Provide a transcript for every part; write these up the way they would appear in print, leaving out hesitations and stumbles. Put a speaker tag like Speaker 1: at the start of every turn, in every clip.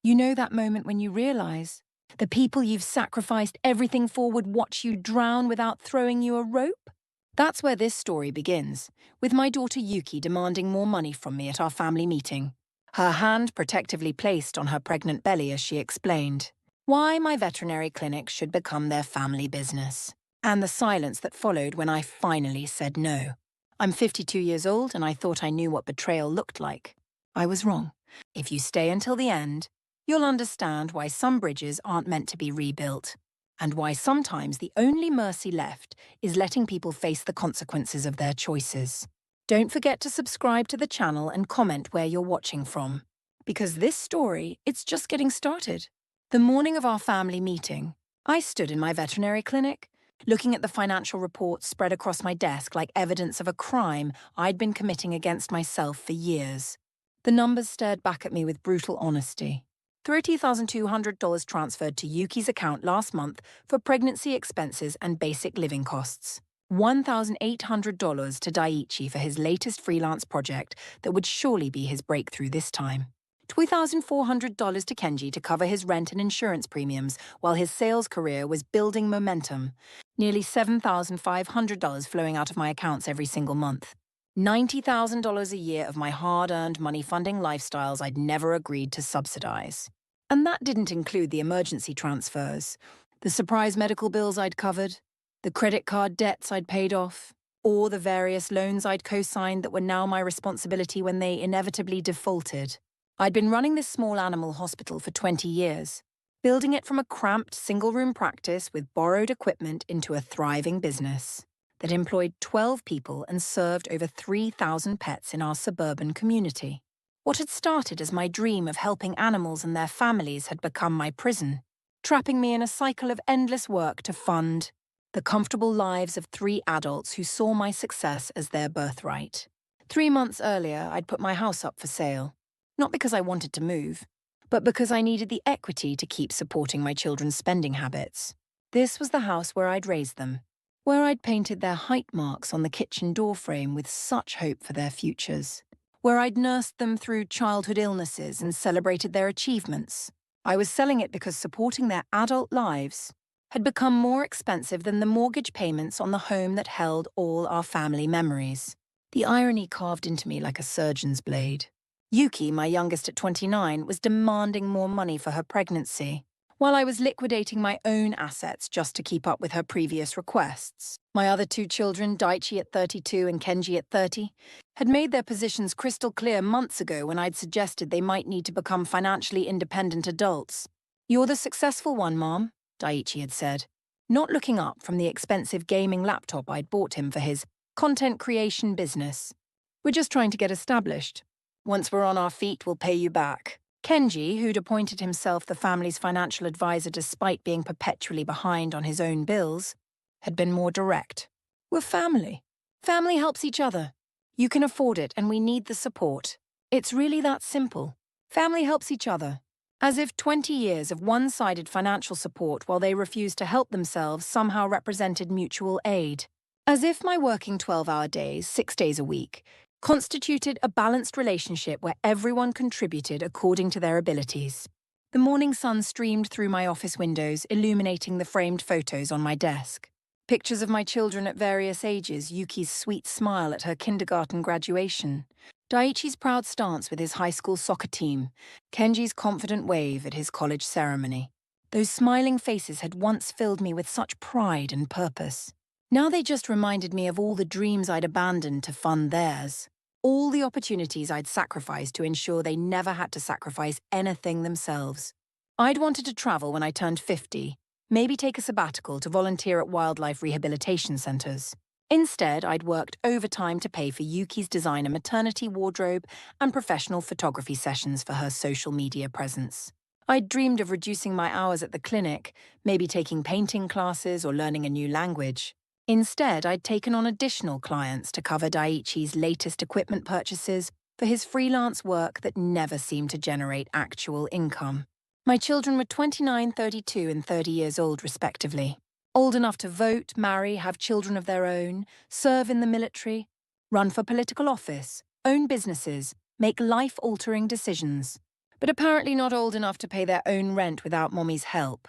Speaker 1: You know that moment when you realize the people you've sacrificed everything for would watch you drown without throwing you a rope? That's where this story begins, with my daughter Yuki demanding more money from me at our family meeting. Her hand protectively placed on her pregnant belly as she explained why my veterinary clinic should become their family business, and the silence that followed when I finally said no. I'm 52 years old and I thought I knew what betrayal looked like. I was wrong. If you stay until the end, you'll understand why some bridges aren't meant to be rebuilt, and why sometimes the only mercy left is letting people face the consequences of their choices. Don't forget to subscribe to the channel and comment where you're watching from, because this story, it's just getting started. The morning of our family meeting, I stood in my veterinary clinic, looking at the financial reports spread across my desk like evidence of a crime I'd been committing against myself for years. The numbers stared back at me with brutal honesty. $30,200 transferred to Yuki's account last month for pregnancy expenses and basic living costs. $1,800 to Daiichi for his latest freelance project that would surely be his breakthrough this time. $2,400 to Kenji to cover his rent and insurance premiums while his sales career was building momentum. Nearly $7,500 flowing out of my accounts every single month. $90,000 a year of my hard-earned money funding lifestyles I'd never agreed to subsidize. And that didn't include the emergency transfers, the surprise medical bills I'd covered, the credit card debts I'd paid off, or the various loans I'd co-signed that were now my responsibility when they inevitably defaulted. I'd been running this small animal hospital for 20 years, building it from a cramped single-room practice with borrowed equipment into a thriving business that employed 12 people and served over 3,000 pets in our suburban community. What had started as my dream of helping animals and their families had become my prison, trapping me in a cycle of endless work to fund the comfortable lives of 3 adults who saw my success as their birthright. 3 months earlier, I'd put my house up for sale, not because I wanted to move, but because I needed the equity to keep supporting my children's spending habits. This was the house where I'd raised them, where I'd painted their height marks on the kitchen doorframe with such hope for their futures, where I'd nursed them through childhood illnesses and celebrated their achievements. I was selling it because supporting their adult lives had become more expensive than the mortgage payments on the home that held all our family memories. The irony carved into me like a surgeon's blade. Yuki, my youngest at 29, was demanding more money for her pregnancy, while I was liquidating my own assets just to keep up with her previous requests. My other 2 children, Daichi at 32 and Kenji at 30, had made their positions crystal clear months ago when I'd suggested they might need to become financially independent adults. "You're the successful one, Mom," Daichi had said, not looking up from the expensive gaming laptop I'd bought him for his content creation business. "We're just trying to get established. Once we're on our feet, we'll pay you back." Kenji, who'd appointed himself the family's financial advisor despite being perpetually behind on his own bills, had been more direct. "We're family. Family helps each other. You can afford it and we need the support. It's really that simple. Family helps each other." As if 20 years of one-sided financial support while they refused to help themselves somehow represented mutual aid. As if my working 12-hour days, 6 days a week, constituted a balanced relationship where everyone contributed according to their abilities. The morning sun streamed through my office windows, illuminating the framed photos on my desk. Pictures of my children at various ages, Yuki's sweet smile at her kindergarten graduation, Daiichi's proud stance with his high school soccer team, Kenji's confident wave at his college ceremony. Those smiling faces had once filled me with such pride and purpose. Now they just reminded me of all the dreams I'd abandoned to fund theirs. All the opportunities I'd sacrificed to ensure they never had to sacrifice anything themselves. I'd wanted to travel when I turned 50, maybe take a sabbatical to volunteer at wildlife rehabilitation centers. Instead, I'd worked overtime to pay for Yuki's designer maternity wardrobe and professional photography sessions for her social media presence. I'd dreamed of reducing my hours at the clinic, maybe taking painting classes or learning a new language. Instead, I'd taken on additional clients to cover Daiichi's latest equipment purchases for his freelance work that never seemed to generate actual income. My children were 29, 32, and 30 years old, respectively. Old enough to vote, marry, have children of their own, serve in the military, run for political office, own businesses, make life-altering decisions. but apparently not old enough to pay their own rent without Mommy's help.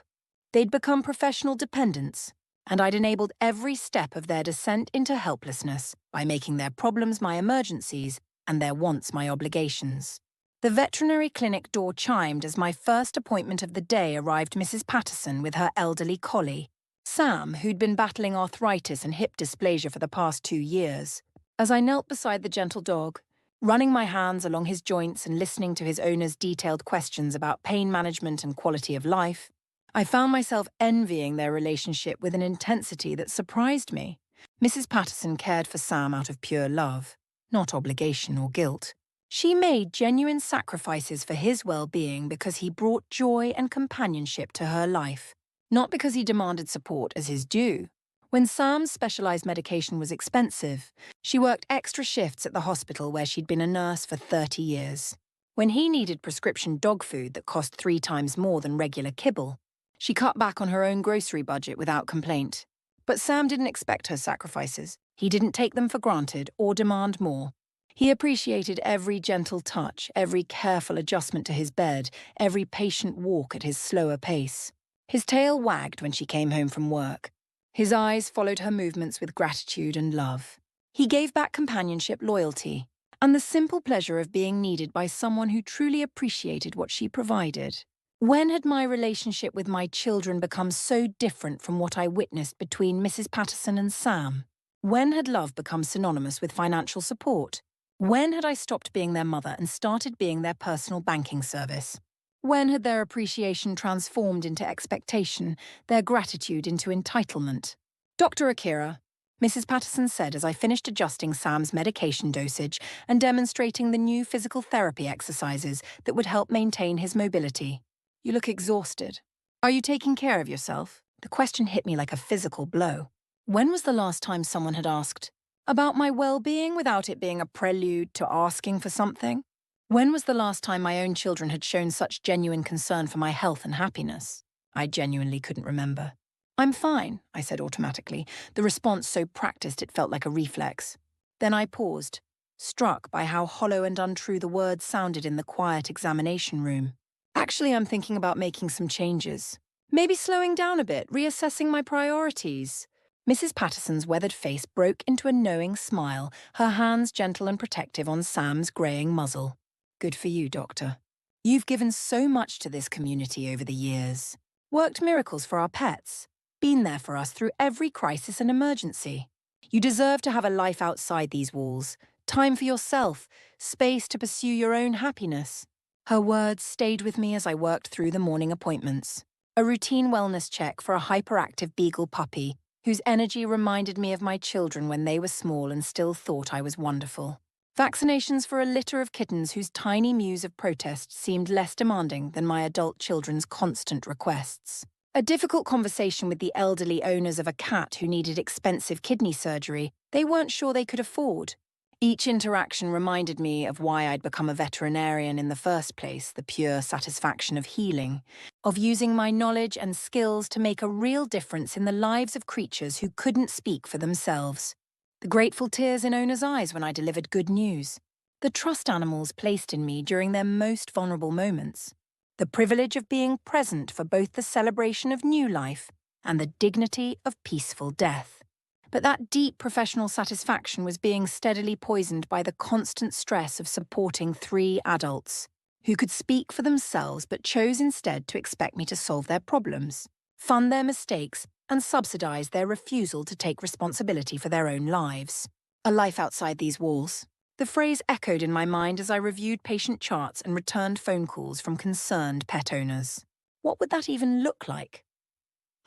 Speaker 1: They'd become professional dependents, and I'd enabled every step of their descent into helplessness by making their problems my emergencies and their wants my obligations. The veterinary clinic door chimed as my first appointment of the day arrived Mrs. Patterson with her elderly collie, Sam, who'd been battling arthritis and hip dysplasia for the past 2 years. As I knelt beside the gentle dog, running my hands along his joints and listening to his owner's detailed questions about pain management and quality of life, I found myself envying their relationship with an intensity that surprised me. Mrs. Patterson cared for Sam out of pure love, not obligation or guilt. She made genuine sacrifices for his well-being because he brought joy and companionship to her life, not because he demanded support as his due. When Sam's specialized medication was expensive, she worked extra shifts at the hospital where she'd been a nurse for 30 years. When he needed prescription dog food that cost 3 times more than regular kibble, she cut back on her own grocery budget without complaint. But Sam didn't expect her sacrifices. He didn't take them for granted or demand more. He appreciated every gentle touch, every careful adjustment to his bed, every patient walk at his slower pace. His tail wagged when she came home from work. His eyes followed her movements with gratitude and love. He gave back companionship, loyalty, and the simple pleasure of being needed by someone who truly appreciated what she provided. When had my relationship with my children become so different from what I witnessed between Mrs. Patterson and Sam? When had love become synonymous with financial support? When had I stopped being their mother and started being their personal banking service? When had their appreciation transformed into expectation, their gratitude into entitlement? Dr. Akira, Mrs. Patterson said as I finished adjusting Sam's medication dosage and demonstrating the new physical therapy exercises that would help maintain his mobility. You look exhausted. Are you taking care of yourself? The question hit me like a physical blow. When was the last time someone had asked about my well-being without it being a prelude to asking for something? When was the last time my own children had shown such genuine concern for my health and happiness? I genuinely couldn't remember. I'm fine, I said automatically, the response so practiced it felt like a reflex. Then I paused, struck by how hollow and untrue the words sounded in the quiet examination room. Actually, I'm thinking about making some changes. Maybe slowing down a bit, reassessing my priorities. Mrs. Patterson's weathered face broke into a knowing smile, her hands gentle and protective on Sam's greying muzzle. Good for you, Doctor. You've given so much to this community over the years. Worked miracles for our pets. Been there for us through every crisis and emergency. You deserve to have a life outside these walls. Time for yourself. Space to pursue your own happiness. Her words stayed with me as I worked through the morning appointments. A routine wellness check for a hyperactive beagle puppy whose energy reminded me of my children when they were small and still thought I was wonderful. Vaccinations for a litter of kittens whose tiny mews of protest seemed less demanding than my adult children's constant requests. A difficult conversation with the elderly owners of a cat who needed expensive kidney surgery they weren't sure they could afford. Each interaction reminded me of why I'd become a veterinarian in the first place, the pure satisfaction of healing, of using my knowledge and skills to make a real difference in the lives of creatures who couldn't speak for themselves. The grateful tears in owners' eyes when I delivered good news. The trust animals placed in me during their most vulnerable moments. The privilege of being present for both the celebration of new life and the dignity of peaceful death. But that deep professional satisfaction was being steadily poisoned by the constant stress of supporting 3 adults who could speak for themselves but chose instead to expect me to solve their problems, fund their mistakes, and subsidize their refusal to take responsibility for their own lives. A life outside these walls. The phrase echoed in my mind as I reviewed patient charts and returned phone calls from concerned pet owners. What would that even look like?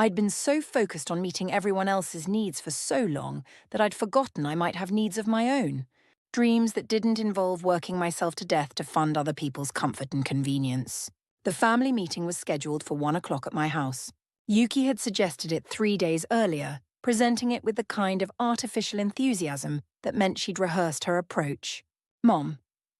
Speaker 1: I'd been so focused on meeting everyone else's needs for so long that I'd forgotten I might have needs of my own. Dreams that didn't involve working myself to death to fund other people's comfort and convenience. The family meeting was scheduled for 1 o'clock at my house. Yuki had suggested it 3 days earlier, presenting it with the kind of artificial enthusiasm that meant she'd rehearsed her approach. "Mom,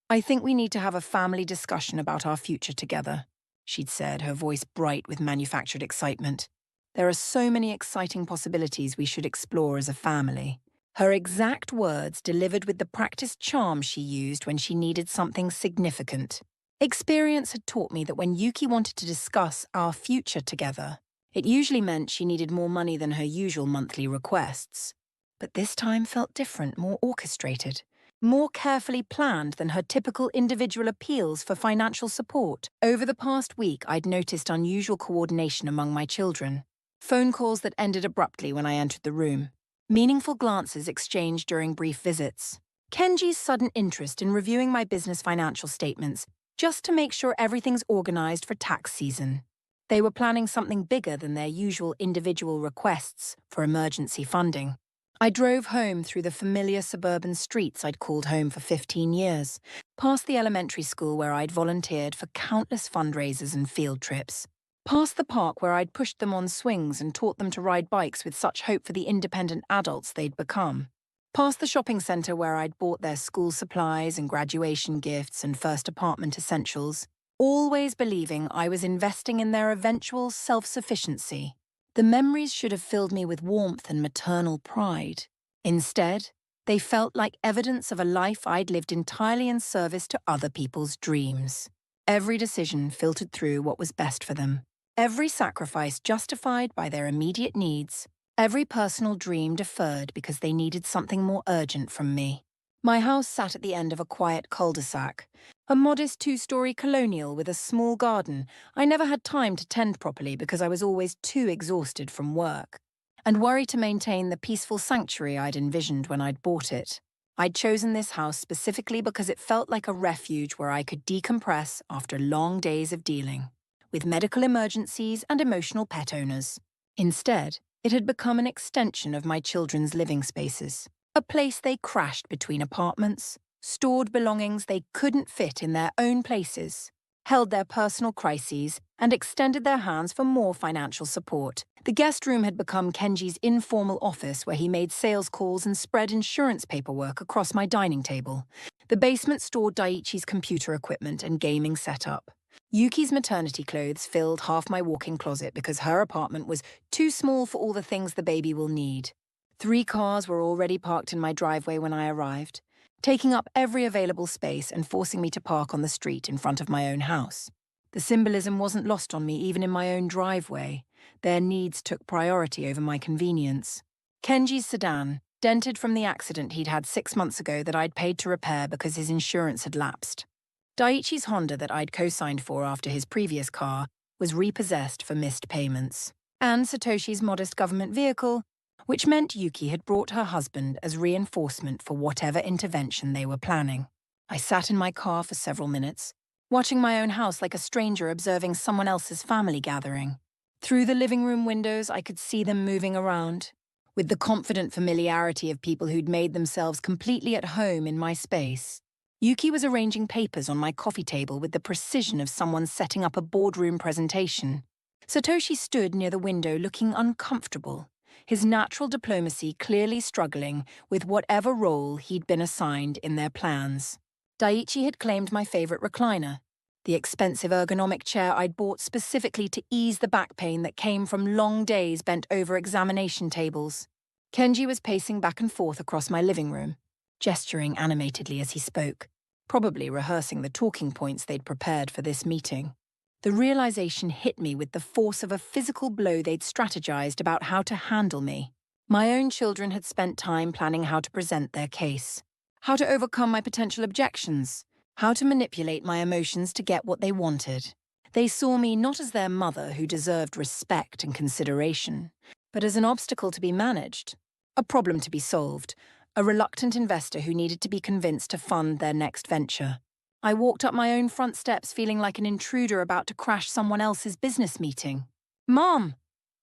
Speaker 1: I think we need to have a family discussion about our future together," she'd said, her voice bright with manufactured excitement. "There are so many exciting possibilities we should explore as a family." Her exact words delivered with the practiced charm she used when she needed something significant. Experience had taught me that when Yuki wanted to discuss our future together, it usually meant she needed more money than her usual monthly requests. But this time felt different, more orchestrated, more carefully planned than her typical individual appeals for financial support. Over the past week, I'd noticed unusual coordination among my children. Phone calls that ended abruptly when I entered the room. Meaningful glances exchanged during brief visits. Kenji's sudden interest in reviewing my business financial statements just to make sure everything's organized for tax season. They were planning something bigger than their usual individual requests for emergency funding. I drove home through the familiar suburban streets I'd called home for 15 years, past the elementary school where I'd volunteered for countless fundraisers and field trips, past the park where I'd pushed them on swings and taught them to ride bikes with such hope for the independent adults they'd become, past the shopping centre where I'd bought their school supplies and graduation gifts and first apartment essentials, always believing I was investing in their eventual self-sufficiency. The memories should have filled me with warmth and maternal pride. Instead, they felt like evidence of a life I'd lived entirely in service to other people's dreams. Every decision filtered through what was best for them. Every sacrifice justified by their immediate needs. Every personal dream deferred because they needed something more urgent from me. My house sat at the end of a quiet cul-de-sac, a modest two-story colonial with a small garden I never had time to tend properly because I was always too exhausted from work, and worried to maintain the peaceful sanctuary I'd envisioned when I'd bought it. I'd chosen this house specifically because it felt like a refuge where I could decompress after long days of dealing with medical emergencies and emotional pet owners. Instead, it had become an extension of my children's living spaces, a place they crashed between apartments, stored belongings they couldn't fit in their own places, held their personal crises, and extended their hands for more financial support. The guest room had become Kenji's informal office where he made sales calls and spread insurance paperwork across my dining table. The basement stored Daiichi's computer equipment and gaming setup. Yuki's maternity clothes filled half my walk-in closet because her apartment was too small for all the things the baby will need. 3 cars were already parked in my driveway when I arrived, taking up every available space and forcing me to park on the street in front of my own house. The symbolism wasn't lost on me even in my own driveway. Their needs took priority over my convenience. Kenji's sedan, dented from the accident he'd had 6 months ago that I'd paid to repair because his insurance had lapsed. Daiichi's Honda that I'd co-signed for after his previous car was repossessed for missed payments. And Satoshi's modest government vehicle, which meant Yuki had brought her husband as reinforcement for whatever intervention they were planning. I sat in my car for several minutes, watching my own house like a stranger observing someone else's family gathering. Through the living room windows, I could see them moving around, with the confident familiarity of people who'd made themselves completely at home in my space. Yuki was arranging papers on my coffee table with the precision of someone setting up a boardroom presentation. Satoshi stood near the window looking uncomfortable, his natural diplomacy clearly struggling with whatever role he'd been assigned in their plans. Daiichi had claimed my favorite recliner, the expensive ergonomic chair I'd bought specifically to ease the back pain that came from long days bent over examination tables. Kenji was pacing back and forth across my living room, gesturing animatedly as he spoke, probably rehearsing the talking points they'd prepared for this meeting. The realization hit me with the force of a physical blow they'd strategized about how to handle me. My own children had spent time planning how to present their case, how to overcome my potential objections, how to manipulate my emotions to get what they wanted. They saw me not as their mother who deserved respect and consideration, but as an obstacle to be managed, a problem to be solved, a reluctant investor who needed to be convinced to fund their next venture. I walked up my own front steps feeling like an intruder about to crash someone else's business meeting. "Mom!"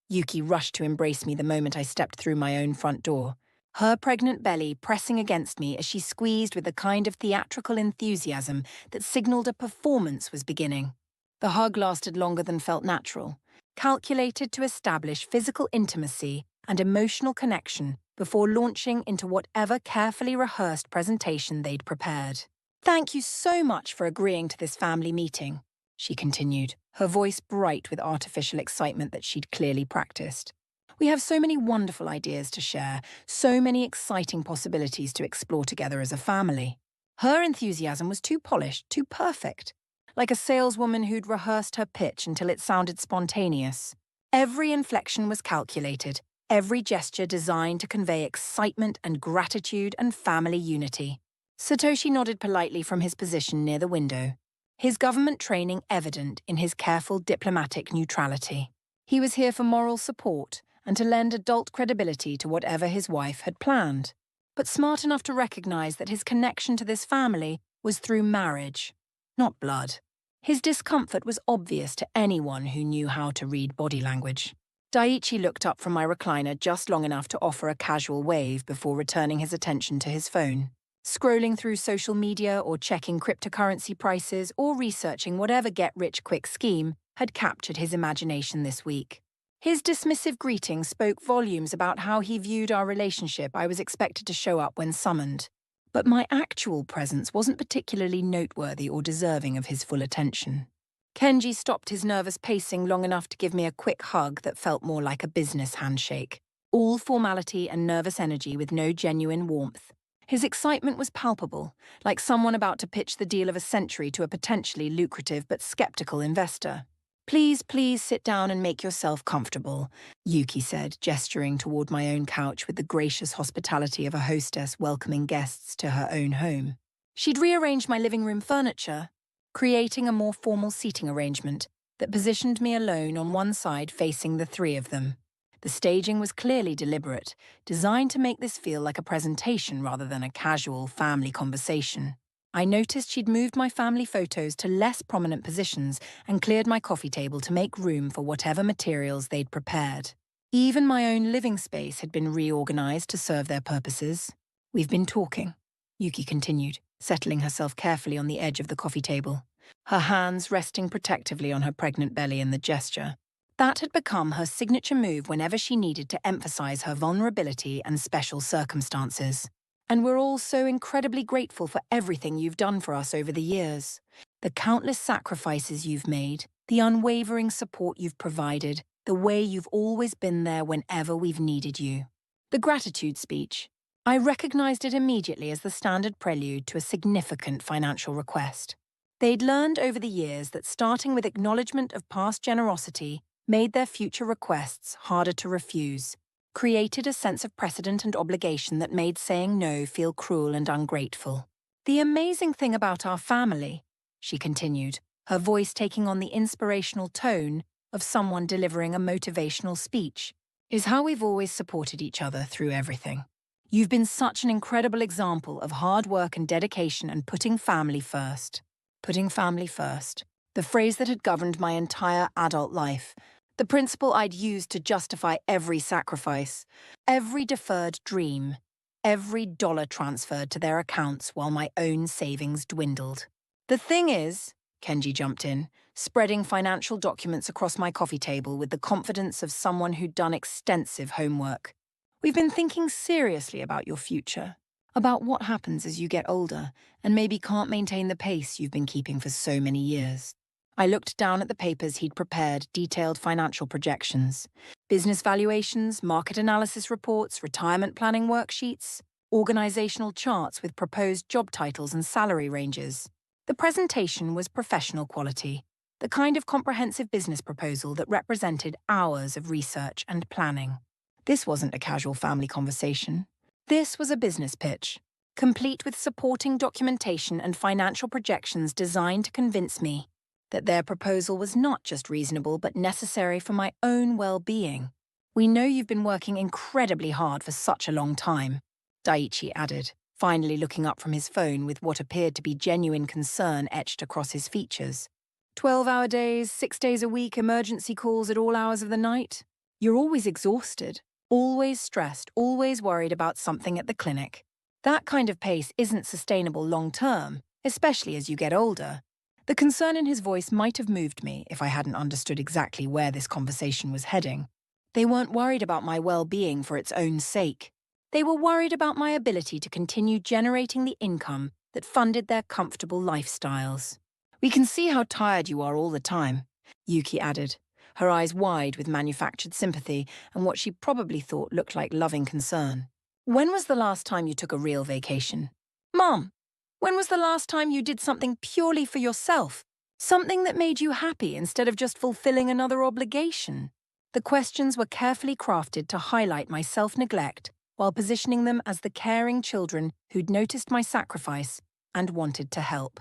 Speaker 1: Yuki rushed to embrace me the moment I stepped through my own front door, her pregnant belly pressing against me as she squeezed with the kind of theatrical enthusiasm that signaled a performance was beginning. The hug lasted longer than felt natural, calculated to establish physical intimacy and emotional connection before launching into whatever carefully rehearsed presentation they'd prepared. "Thank you so much for agreeing to this family meeting," she continued, her voice bright with artificial excitement that she'd clearly practiced. "We have so many wonderful ideas to share, so many exciting possibilities to explore together as a family." Her enthusiasm was too polished, too perfect, like a saleswoman who'd rehearsed her pitch until it sounded spontaneous. Every inflection was calculated, every gesture designed to convey excitement and gratitude and family unity. Satoshi nodded politely from his position near the window, his government training evident in his careful diplomatic neutrality. He was here for moral support and to lend adult credibility to whatever his wife had planned, but smart enough to recognize that his connection to this family was through marriage, not blood. His discomfort was obvious to anyone who knew how to read body language. Daiichi looked up from my recliner just long enough to offer a casual wave before returning his attention to his phone. Scrolling through social media or checking cryptocurrency prices or researching whatever get-rich-quick scheme had captured his imagination this week. His dismissive greeting spoke volumes about how he viewed our relationship. I was expected to show up when summoned, but my actual presence wasn't particularly noteworthy or deserving of his full attention. Kenji stopped his nervous pacing long enough to give me a quick hug that felt more like a business handshake, all formality and nervous energy with no genuine warmth. His excitement was palpable, like someone about to pitch the deal of a century to a potentially lucrative but skeptical investor. Please sit down and make yourself comfortable," Yuki said, gesturing toward my own couch with the gracious hospitality of a hostess welcoming guests to her own home. She'd rearranged my living room furniture, creating a more formal seating arrangement that positioned me alone on one side facing the three of them. The staging was clearly deliberate, designed to make this feel like a presentation rather than a casual family conversation. I noticed she'd moved my family photos to less prominent positions and cleared my coffee table to make room for whatever materials they'd prepared. Even my own living space had been reorganized to serve their purposes. "We've been talking," Yuki continued, settling herself carefully on the edge of the coffee table, her hands resting protectively on her pregnant belly in the gesture. That had become her signature move whenever she needed to emphasize her vulnerability and special circumstances. "And we're all so incredibly grateful for everything you've done for us over the years. The countless sacrifices you've made, the unwavering support you've provided, the way you've always been there whenever we've needed you." The gratitude speech. I recognized it immediately as the standard prelude to a significant financial request. They'd learned over the years that starting with acknowledgement of past generosity made their future requests harder to refuse, created a sense of precedent and obligation that made saying no feel cruel and ungrateful. "The amazing thing about our family," she continued, her voice taking on the inspirational tone of someone delivering a motivational speech, "is how we've always supported each other through everything. You've been such an incredible example of hard work and dedication and putting family first." Putting family first. The phrase that had governed my entire adult life. The principle I'd used to justify every sacrifice, every deferred dream, every dollar transferred to their accounts while my own savings dwindled. "The thing is," Kenji jumped in, spreading financial documents across my coffee table with the confidence of someone who'd done extensive homework, "we've been thinking seriously about your future, about what happens as you get older and maybe can't maintain the pace you've been keeping for so many years." I looked down at the papers he'd prepared, detailed financial projections, business valuations, market analysis reports, retirement planning worksheets, organizational charts with proposed job titles and salary ranges. The presentation was professional quality, the kind of comprehensive business proposal that represented hours of research and planning. This wasn't a casual family conversation. This was a business pitch, complete with supporting documentation and financial projections designed to convince me that their proposal was not just reasonable but necessary for my own well-being. "We know you've been working incredibly hard for such a long time," Daiichi added, finally looking up from his phone with what appeared to be genuine concern etched across his features. 12-hour days, 6 days a week, emergency calls at all hours of the night. You're always exhausted, always stressed, always worried about something at the clinic. That kind of pace isn't sustainable long-term, especially as you get older." The concern in his voice might have moved me if I hadn't understood exactly where this conversation was heading. They weren't worried about my well-being for its own sake. They were worried about my ability to continue generating the income that funded their comfortable lifestyles. "We can see how tired you are all the time," Yuki added, her eyes wide with manufactured sympathy and what she probably thought looked like loving concern. "When was the last time you took a real vacation? Mom, when was the last time you did something purely for yourself?" Something that made you happy instead of just fulfilling another obligation. The questions were carefully crafted to highlight my self-neglect while positioning them as the caring children who'd noticed my sacrifice and wanted to help.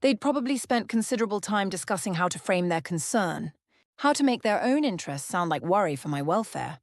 Speaker 1: They'd probably spent considerable time discussing how to frame their concern, how to make their own interests sound like worry for my welfare.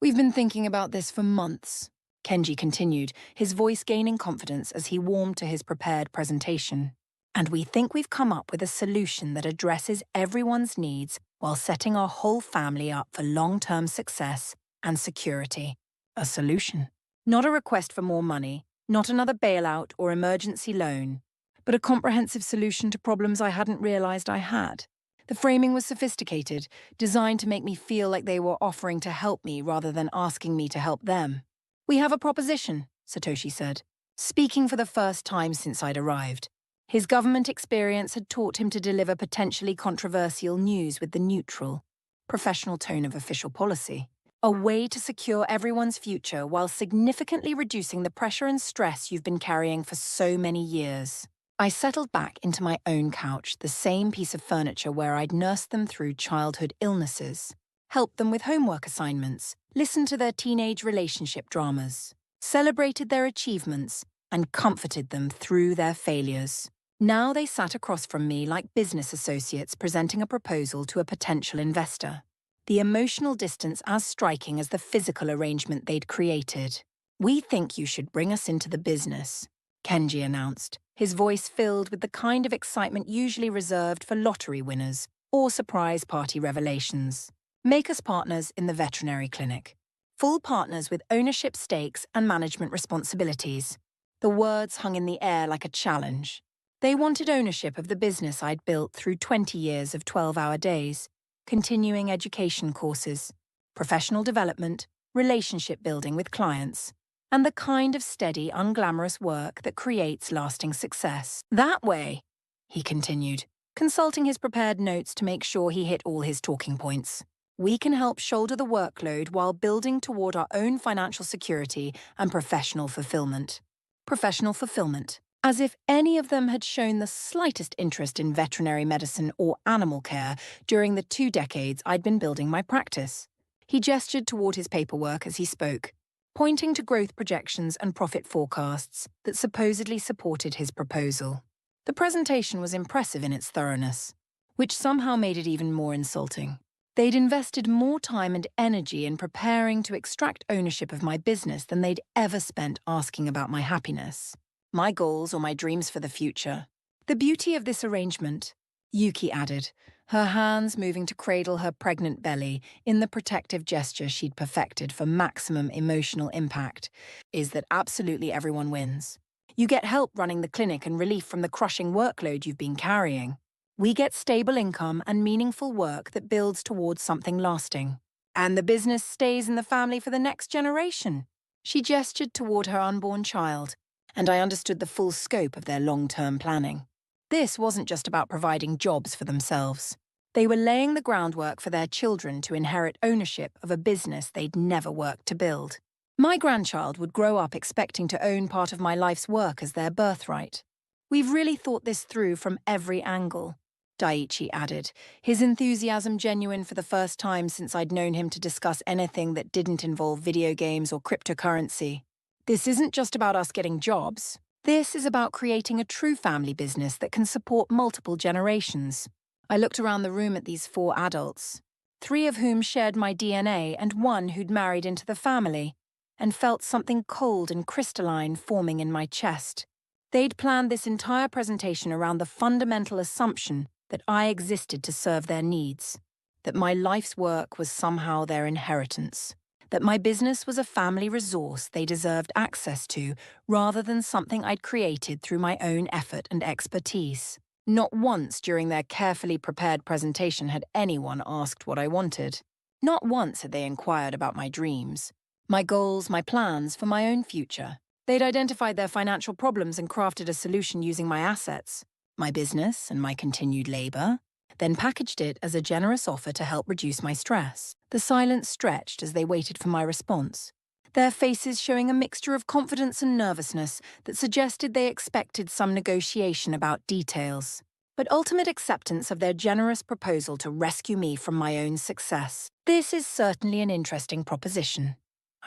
Speaker 1: We've been thinking about this for months, Kenji continued, his voice gaining confidence as he warmed to his prepared presentation. And we think we've come up with a solution that addresses everyone's needs while setting our whole family up for long-term success and security. A solution. Not a request for more money, not another bailout or emergency loan, but a comprehensive solution to problems I hadn't realized I had. The framing was sophisticated, designed to make me feel like they were offering to help me rather than asking me to help them. "We have a proposition," Satoshi said, speaking for the first time since I'd arrived. His government experience had taught him to deliver potentially controversial news with the neutral, professional tone of official policy. A way to secure everyone's future while significantly reducing the pressure and stress you've been carrying for so many years. I settled back into my own couch, the same piece of furniture where I'd nursed them through childhood illnesses, helped them with homework assignments, listened to their teenage relationship dramas, celebrated their achievements, and comforted them through their failures. Now they sat across from me like business associates presenting a proposal to a potential investor. The emotional distance as striking as the physical arrangement they'd created. "We think you should bring us into the business," Kenji announced, his voice filled with the kind of excitement usually reserved for lottery winners or surprise party revelations. "Make us partners in the veterinary clinic. Full partners with ownership stakes and management responsibilities." The words hung in the air like a challenge. They wanted ownership of the business I'd built through 20 years of 12-hour days, continuing education courses, professional development, relationship building with clients, and the kind of steady, unglamorous work that creates lasting success. "That way," he continued, consulting his prepared notes to make sure he hit all his talking points, "we can help shoulder the workload while building toward our own financial security and professional fulfillment." Professional fulfillment. As if any of them had shown the slightest interest in veterinary medicine or animal care during the 2 decades I'd been building my practice. He gestured toward his paperwork as he spoke, pointing to growth projections and profit forecasts that supposedly supported his proposal. The presentation was impressive in its thoroughness, which somehow made it even more insulting. They'd invested more time and energy in preparing to extract ownership of my business than they'd ever spent asking about my happiness, my goals or my dreams for the future. "The beauty of this arrangement," Yuki added, her hands moving to cradle her pregnant belly in the protective gesture she'd perfected for maximum emotional impact, "is that absolutely everyone wins. You get help running the clinic and relief from the crushing workload you've been carrying. We get stable income and meaningful work that builds towards something lasting. And the business stays in the family for the next generation." She gestured toward her unborn child, and I understood the full scope of their long-term planning. This wasn't just about providing jobs for themselves. They were laying the groundwork for their children to inherit ownership of a business they'd never worked to build. My grandchild would grow up expecting to own part of my life's work as their birthright. "We've really thought this through from every angle," Daiichi added, his enthusiasm genuine for the first time since I'd known him to discuss anything that didn't involve video games or cryptocurrency. "This isn't just about us getting jobs. This is about creating a true family business that can support multiple generations." I looked around the room at these 4 adults, 3 of whom shared my DNA and 1 who'd married into the family, and felt something cold and crystalline forming in my chest. They'd planned this entire presentation around the fundamental assumption that I existed to serve their needs, that my life's work was somehow their inheritance, that my business was a family resource they deserved access to rather than something I'd created through my own effort and expertise. Not once during their carefully prepared presentation had anyone asked what I wanted. Not once had they inquired about my dreams, my goals, my plans for my own future. They'd identified their financial problems and crafted a solution using my assets, my business and my continued labor, then packaged it as a generous offer to help reduce my stress. The silence stretched as they waited for my response, their faces showing a mixture of confidence and nervousness that suggested they expected some negotiation about details. but ultimate acceptance of their generous proposal to rescue me from my own success. This is certainly an interesting proposition,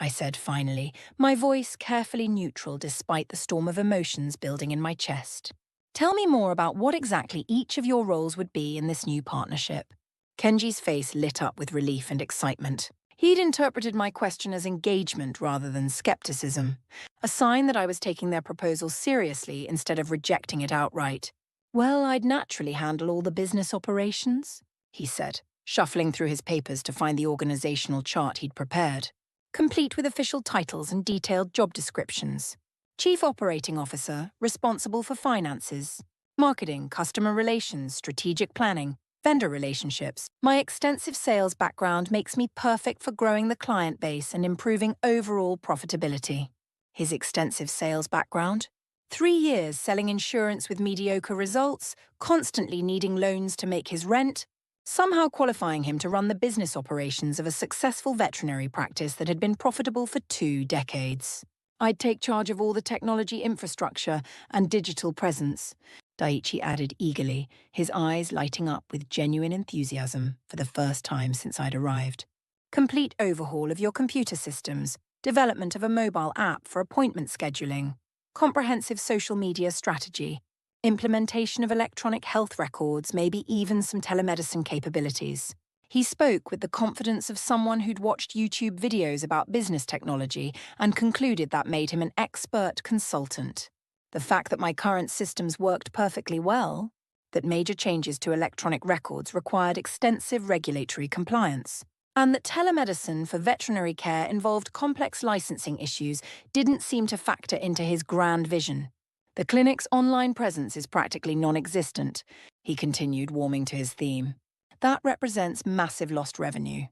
Speaker 1: I said finally, my voice carefully neutral despite the storm of emotions building in my chest. Tell me more about what exactly each of your roles would be in this new partnership. Kenji's face lit up with relief and excitement. He'd interpreted my question as engagement rather than skepticism, a sign that I was taking their proposal seriously instead of rejecting it outright. Well, I'd naturally handle all the business operations, he said, shuffling through his papers to find the organizational chart he'd prepared, complete with official titles and detailed job descriptions. Chief Operating Officer, responsible for finances, marketing, customer relations, strategic planning, vendor relationships. My extensive sales background makes me perfect for growing the client base and improving overall profitability. His extensive sales background? 3 years selling insurance with mediocre results, constantly needing loans to make his rent, somehow qualifying him to run the business operations of a successful veterinary practice that had been profitable for 2 decades. I'd take charge of all the technology infrastructure and digital presence, Daiichi added eagerly, his eyes lighting up with genuine enthusiasm for the first time since I'd arrived. Complete overhaul of your computer systems, development of a mobile app for appointment scheduling, comprehensive social media strategy, implementation of electronic health records, maybe even some telemedicine capabilities. He spoke with the confidence of someone who'd watched YouTube videos about business technology and concluded that made him an expert consultant. The fact that my current systems worked perfectly well, that major changes to electronic records required extensive regulatory compliance, and that telemedicine for veterinary care involved complex licensing issues didn't seem to factor into his grand vision. The clinic's online presence is practically non-existent, he continued, warming to his theme. That represents massive lost revenue.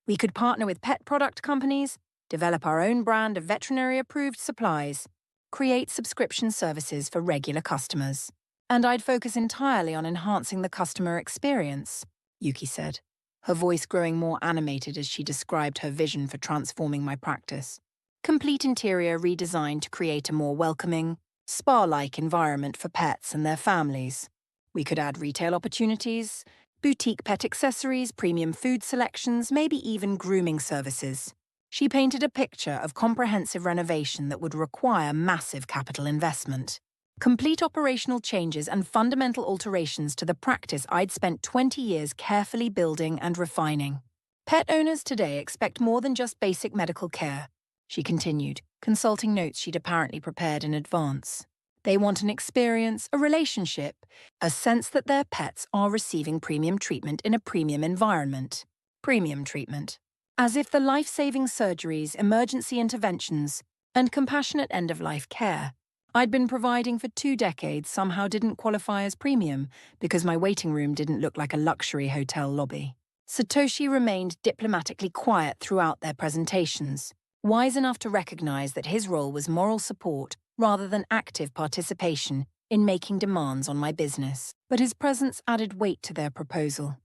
Speaker 1: We could partner with pet product companies, develop our own brand of veterinary-approved supplies, create subscription services for regular customers. And I'd focus entirely on enhancing the customer experience, Yuki said, her voice growing more animated as she described her vision for transforming my practice. Complete interior redesigned to create a more welcoming, spa-like environment for pets and their families. We could add retail opportunities, boutique pet accessories, premium food selections, maybe even grooming services. She painted a picture of comprehensive renovation that would require massive capital investment. Complete operational changes and fundamental alterations to the practice I'd spent 20 years carefully building and refining. Pet owners today expect more than just basic medical care, she continued, consulting notes she'd apparently prepared in advance. They want an experience, a relationship, a sense that their pets are receiving premium treatment in a premium environment. Premium treatment. As if the life-saving surgeries, emergency interventions, and compassionate end-of-life care I'd been providing for 2 decades somehow didn't qualify as premium because my waiting room didn't look like a luxury hotel lobby. Satoshi remained diplomatically quiet throughout their presentations, wise enough to recognize that his role was moral support rather than active participation in making demands on my business. But his presence added weight to their proposal,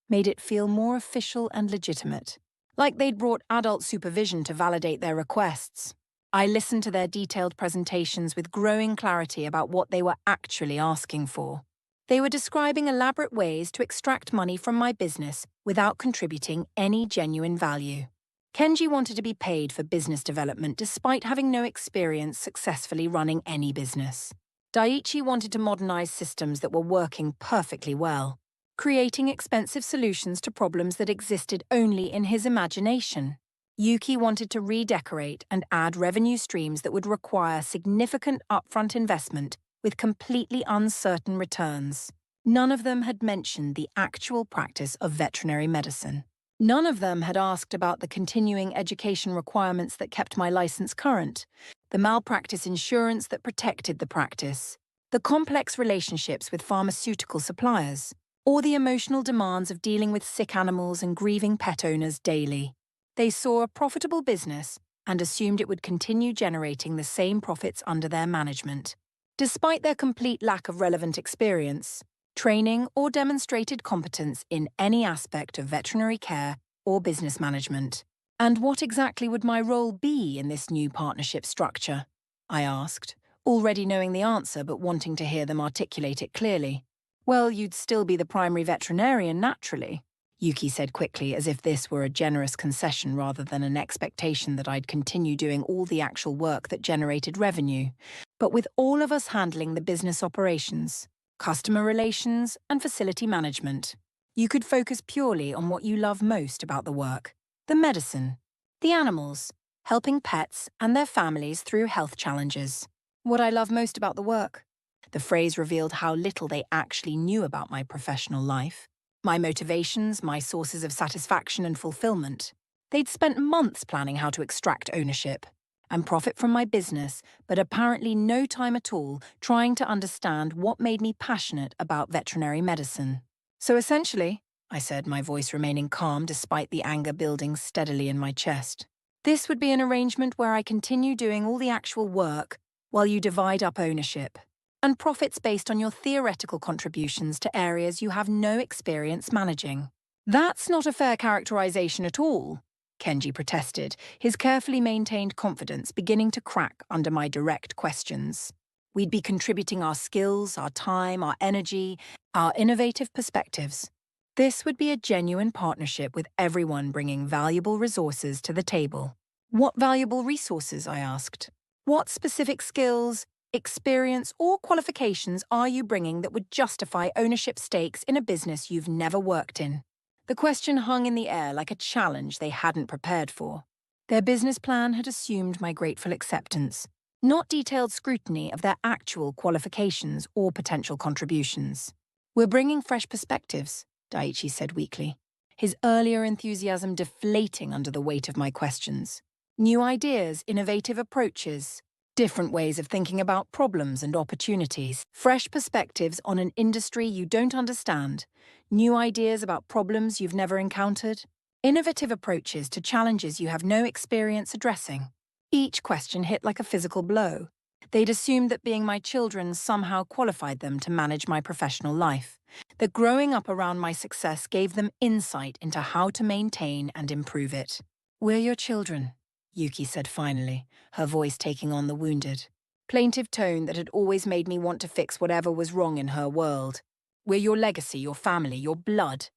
Speaker 1: made it feel more official and legitimate, like they'd brought adult supervision to validate their requests. I listened to their detailed presentations with growing clarity about what they were actually asking for. They were describing elaborate ways to extract money from my business without contributing any genuine value. Kenji wanted to be paid for business development despite having no experience successfully running any business. Daiichi wanted to modernize systems that were working perfectly well, creating expensive solutions to problems that existed only in his imagination. Yuki wanted to redecorate and add revenue streams that would require significant upfront investment with completely uncertain returns. None of them had mentioned the actual practice of veterinary medicine. None of them had asked about the continuing education requirements that kept my license current, the malpractice insurance that protected the practice, the complex relationships with pharmaceutical suppliers, or the emotional demands of dealing with sick animals and grieving pet owners daily. They saw a profitable business and assumed it would continue generating the same profits under their management, despite their complete lack of relevant experience, training, or demonstrated competence in any aspect of veterinary care or business management. And what exactly would my role be in this new partnership structure? I asked, already knowing the answer but wanting to hear them articulate it clearly. Well, you'd still be the primary veterinarian naturally, Yuki said quickly, as if this were a generous concession rather than an expectation that I'd continue doing all the actual work that generated revenue. But with all of us handling the business operations, customer relations, and facility management, you could focus purely on what you love most about the work: the medicine, the animals, helping pets and their families through health challenges. What I love most about the work? The phrase revealed how little they actually knew about my professional life. My motivations, my sources of satisfaction and fulfillment. They'd spent months planning how to extract ownership and profit from my business, but apparently no time at all trying to understand what made me passionate about veterinary medicine. So essentially, I said, my voice remaining calm despite the anger building steadily in my chest, this would be an arrangement where I continue doing all the actual work while you divide up ownership and profits based on your theoretical contributions to areas you have no experience managing. That's not a fair characterization at all, Kenji protested, his carefully maintained confidence beginning to crack under my direct questions. We'd be contributing our skills, our time, our energy, our innovative perspectives. This would be a genuine partnership with everyone bringing valuable resources to the table. What valuable resources? I asked. What specific skills, experience, or qualifications are you bringing that would justify ownership stakes in a business you've never worked in? The question hung in the air like a challenge they hadn't prepared for. Their business plan had assumed my grateful acceptance, not detailed scrutiny of their actual qualifications or potential contributions. We're bringing fresh perspectives, Daiichi said weakly, his earlier enthusiasm deflating under the weight of my questions. New ideas, innovative approaches, different ways of thinking about problems and opportunities, fresh perspectives on an industry you don't understand, new ideas about problems you've never encountered, innovative approaches to challenges you have no experience addressing. Each question hit like a physical blow. They'd assumed that being my children somehow qualified them to manage my professional life, that growing up around my success gave them insight into how to maintain and improve it. We're your children, Yuki said finally, her voice taking on the wounded, plaintive tone that had always made me want to fix whatever was wrong in her world. We're your legacy, your family, your blood.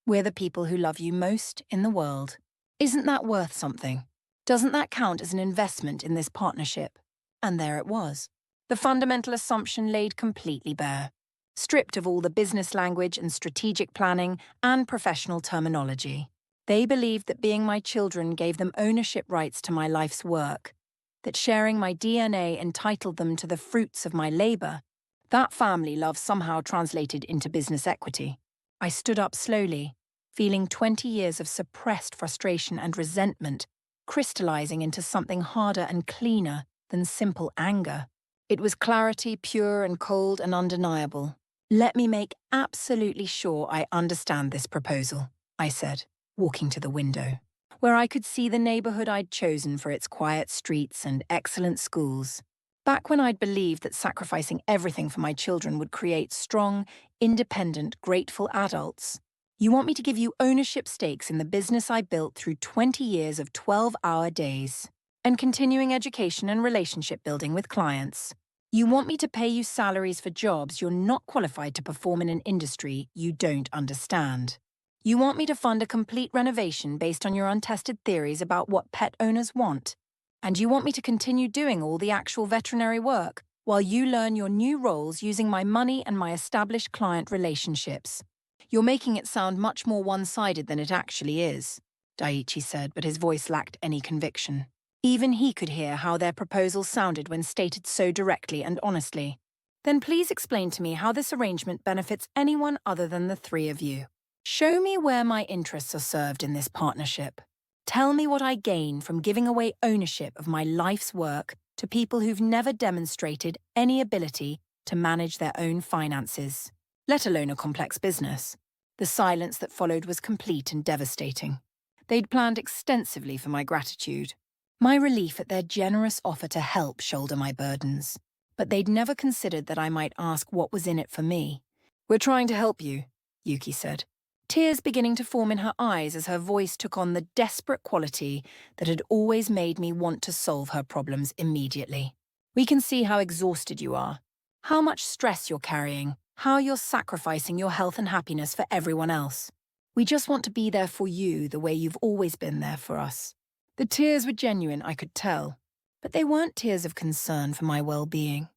Speaker 1: We're the people who love you most in the world. Isn't that worth something? Doesn't that count as an investment in this partnership? And there it was. The fundamental assumption laid completely bare, stripped of all the business language and strategic planning and professional terminology. They believed that being my children gave them ownership rights to my life's work, that sharing my DNA entitled them to the fruits of my labor. That family love somehow translated into business equity. I stood up slowly, feeling 20 years of suppressed frustration and resentment crystallizing into something harder and cleaner than simple anger. It was clarity, pure and cold and undeniable. Let me make absolutely sure I understand this proposal, I said, walking to the window, where I could see the neighborhood I'd chosen for its quiet streets and excellent schools. Back when I'd believed that sacrificing everything for my children would create strong, independent, grateful adults. You want me to give you ownership stakes in the business I built through 20 years of 12-hour days and continuing education and relationship building with clients. You want me to pay you salaries for jobs you're not qualified to perform in an industry you don't understand. You want me to fund a complete renovation based on your untested theories about what pet owners want. And you want me to continue doing all the actual veterinary work while you learn your new roles using my money and my established client relationships. You're making it sound much more one-sided than it actually is, Daiichi said, but his voice lacked any conviction. Even he could hear how their proposal sounded when stated so directly and honestly. Then please explain to me how this arrangement benefits anyone other than the three of you. Show me where my interests are served in this partnership. Tell me what I gain from giving away ownership of my life's work to people who've never demonstrated any ability to manage their own finances, let alone a complex business. The silence that followed was complete and devastating. They'd planned extensively for my gratitude, my relief at their generous offer to help shoulder my burdens. But they'd never considered that I might ask what was in it for me. We're trying to help you, Yuki said, tears beginning to form in her eyes as her voice took on the desperate quality that had always made me want to solve her problems immediately. We can see how exhausted you are, how much stress you're carrying, how you're sacrificing your health and happiness for everyone else. We just want to be there for you the way you've always been there for us. The tears were genuine, I could tell, but they weren't tears of concern for my well-being.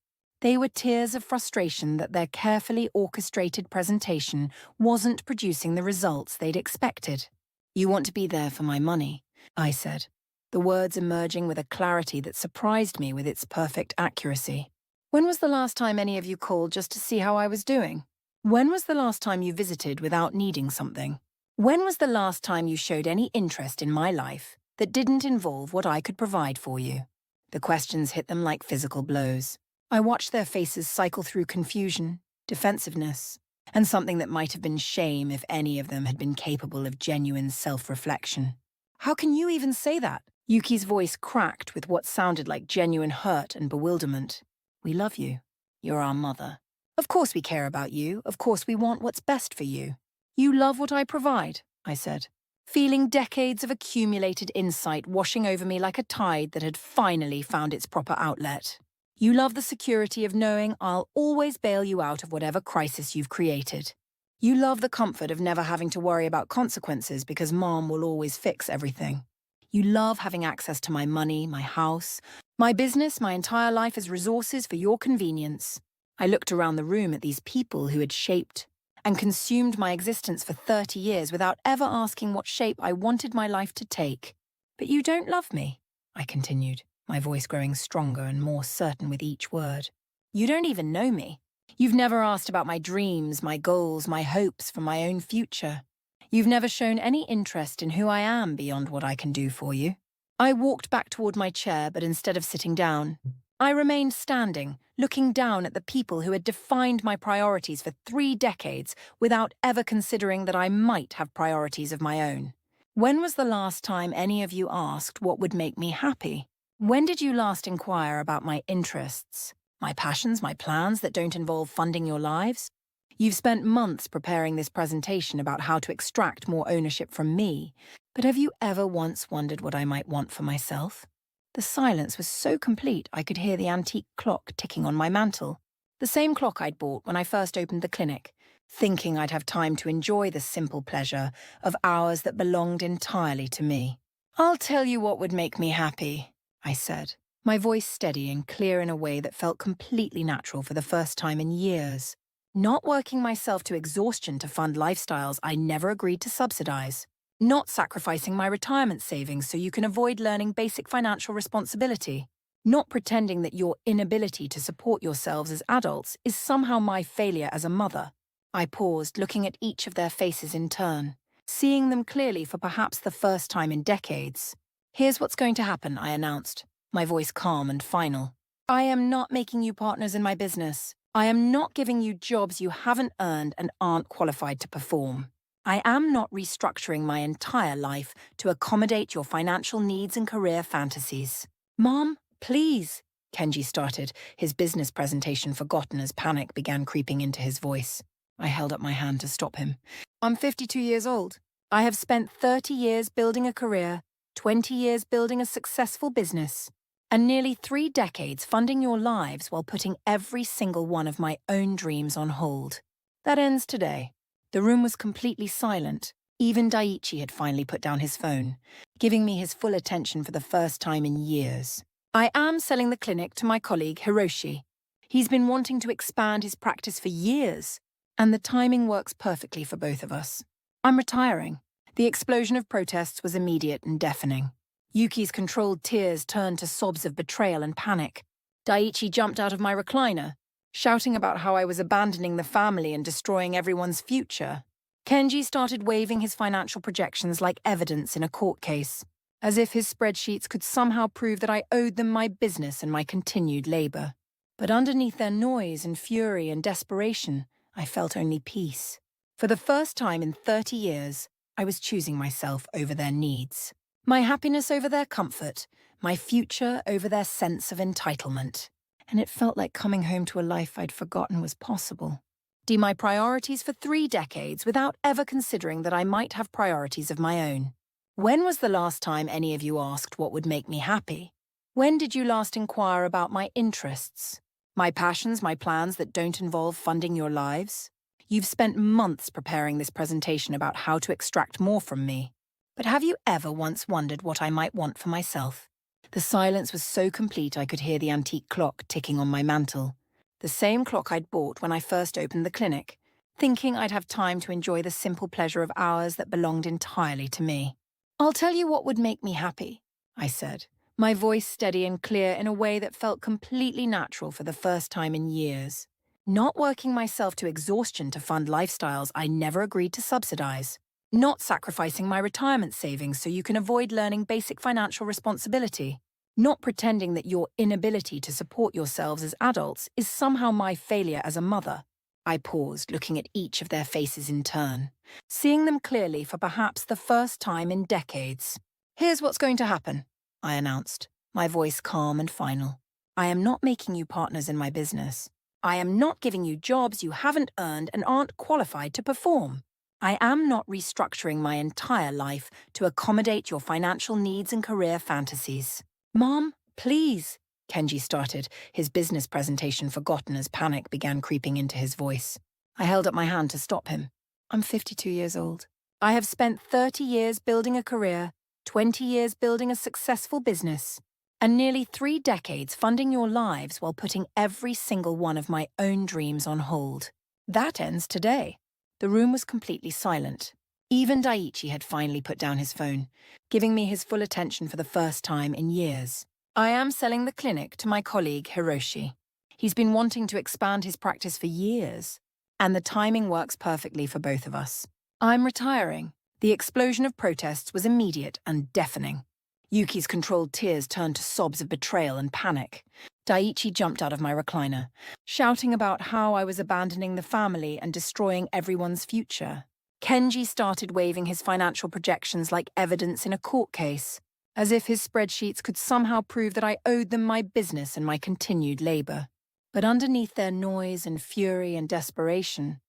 Speaker 1: They were tears of frustration that their carefully orchestrated presentation wasn't producing the results they'd expected. "You want to be there for my money," I said, the words emerging with a clarity that surprised me with its perfect accuracy. "When was the last time any of you called just to see how I was doing? When was the last time you visited without needing something? When was the last time you showed any interest in my life that didn't involve what I could provide for you?" The questions hit them like physical blows. I watched their faces cycle through confusion, defensiveness, and something that might have been shame if any of them had been capable of genuine self-reflection. "How can you even say that?" Yuki's voice cracked with what sounded like genuine hurt and bewilderment. "We love you. You're our mother. Of course we care about you. Of course we want what's best for you. You love what I provide," I said, feeling decades of accumulated insight washing over me like a tide that had finally found its proper outlet. "You love the security of knowing I'll always bail you out of whatever crisis you've created. You love the comfort of never having to worry about consequences because Mom will always fix everything. You love having access to my money, my house, my business, my entire life as resources for your convenience." I looked around the room at these people who had shaped and consumed my existence for 30 years without ever asking what shape I wanted my life to take. "But you don't love me," I continued, my voice growing stronger and more certain with each word. "You don't even know me. You've never asked about my dreams, my goals, my hopes for my own future. You've never shown any interest in who I am beyond what I can do for you." I walked back toward my chair, but instead of sitting down, I remained standing, looking down at the people who had defined my priorities for 3 decades without ever considering that I might have priorities of my own. "When was the last time any of you asked what would make me happy? When did you last inquire about my interests, my passions, my plans that don't involve funding your lives? You've spent months preparing this presentation about how to extract more ownership from me, but have you ever once wondered what I might want for myself?" The silence was so complete I could hear the antique clock ticking on my mantel, the same clock I'd bought when I first opened the clinic, thinking I'd have time to enjoy the simple pleasure of hours that belonged entirely to me. "I'll tell you what would make me happy," I said, my voice steady and clear in a way that felt completely natural for the first time in years. "Not working myself to exhaustion to fund lifestyles I never agreed to subsidize. Not sacrificing my retirement savings so you can avoid learning basic financial responsibility. Not pretending that your inability to support yourselves as adults is somehow my failure as a mother." I paused, looking at each of their faces in turn, seeing them clearly for perhaps the first time in decades. "Here's what's going to happen," I announced, my voice calm and final. "I am not making you partners in my business. I am not giving you jobs you haven't earned and aren't qualified to perform. I am not restructuring my entire life to accommodate your financial needs and career fantasies." "Mom, please," Kenji started, his business presentation forgotten as panic began creeping into his voice. I held up my hand to stop him. "I'm 52 years old. I have spent 30 years building a career, 20 years building a successful business, and nearly 3 decades funding your lives while putting every single one of my own dreams on hold. That ends today." The room was completely silent. Even Daiichi had finally put down his phone, giving me his full attention for the first time in years. "I am selling the clinic to my colleague Hiroshi. He's been wanting to expand his practice for years, and the timing works perfectly for both of us. I'm retiring." The explosion of protests was immediate and deafening. Yuki's controlled tears turned to sobs of betrayal and panic. Daiichi jumped out of my recliner, shouting about how I was abandoning the family and destroying everyone's future. Kenji started waving his financial projections like evidence in a court case, as if his spreadsheets could somehow prove that I owed them my business and my continued labor. But underneath their noise and fury and desperation, I felt only peace. For the first time in 30 years, I was choosing myself over their needs. My happiness over their comfort, my future over their sense of entitlement. And it felt like coming home to a life I'd forgotten was possible. My priorities for 3 decades without ever considering that I might have priorities of my own. When was the last time any of you asked what would make me happy? When did you last inquire about my interests, My passions, my plans that don't involve funding your lives? You've spent months preparing this presentation about how to extract more from me. But have you ever once wondered what I might want for myself? The silence was so complete I could hear the antique clock ticking on my mantel. The same clock I'd bought when I first opened the clinic, thinking I'd have time to enjoy the simple pleasure of hours that belonged entirely to me. "I'll tell you what would make me happy," I said, my voice steady and clear in a way that felt completely natural for the first time in years. Not working myself to exhaustion to fund lifestyles I never agreed to subsidize. Not sacrificing my retirement savings so you can avoid learning basic financial responsibility. Not pretending that your inability to support yourselves as adults is somehow my failure as a mother. I paused, looking at each of their faces in turn, seeing them clearly for perhaps the first time in decades. "Here's what's going to happen," I announced, my voice calm and final. "I am not making you partners in my business. I am not giving you jobs you haven't earned and aren't qualified to perform. I am not restructuring my entire life to accommodate your financial needs and career fantasies." "Mom, please," Kenji started, his business presentation forgotten as panic began creeping into his voice. I held up my hand to stop him. "I'm 52 years old. I have spent 30 years building a career, 20 years building a successful business, and nearly 3 decades funding your lives while putting every single one of my own dreams on hold. That ends today." The room was completely silent. Even Daiichi had finally put down his phone, giving me his full attention for the first time in years. "I am selling the clinic to my colleague Hiroshi. He's been wanting to expand his practice for years, and the timing works perfectly for both of us. I'm retiring." The explosion of protests was immediate and deafening. Yuki's controlled tears turned to sobs of betrayal and panic. Daiichi jumped out of my recliner, shouting about how I was abandoning the family and destroying everyone's future. Kenji started waving his financial projections like evidence in a court case, as if his spreadsheets could somehow prove that I owed them my business and my continued labor. But underneath their noise and fury and desperation,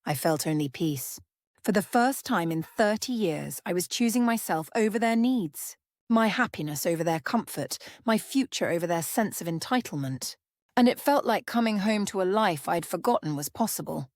Speaker 1: I felt only peace. For the first time in 30 years, I was choosing myself over their needs. My happiness over their comfort, my future over their sense of entitlement. And it felt like coming home to a life I'd forgotten was possible.